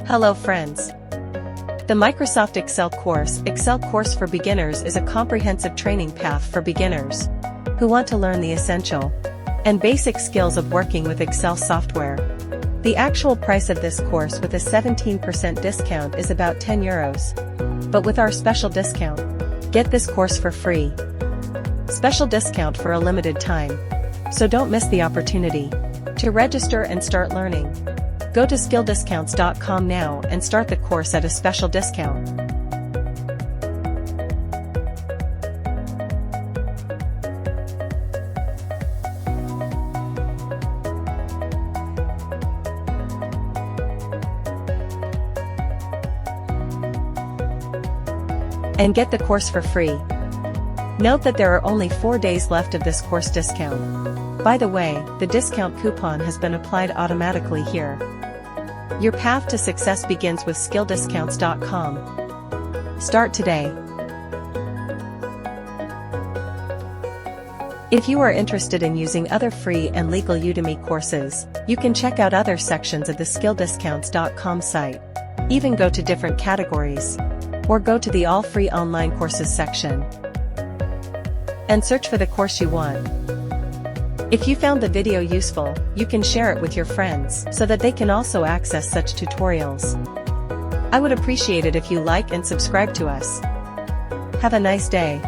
Hello friends. The Microsoft Excel course for Beginners is a comprehensive training path for beginners who want to learn the essential and basic skills of working with Excel software. The actual price of this course with a 17% discount is about €10, but with our special discount, get this course for free. Special discount for a limited time, so don't miss the opportunity to register and start learning. Go to skilldiscounts.com now and start the course at a special discount. And get the course for free. Note that there are only 4 days left of this course discount. By the way, the discount coupon has been applied automatically here. Your path to success begins with skilldiscounts.com. Start today. If you are interested in using other free and legal Udemy courses, you can check out other sections of the skilldiscounts.com site. Even go to different categories, or go to the all free online courses section and search for the course you want. If you found the video useful, you can share it with your friends so that they can also access such tutorials. I would appreciate it if you like and subscribe to us. Have a nice day.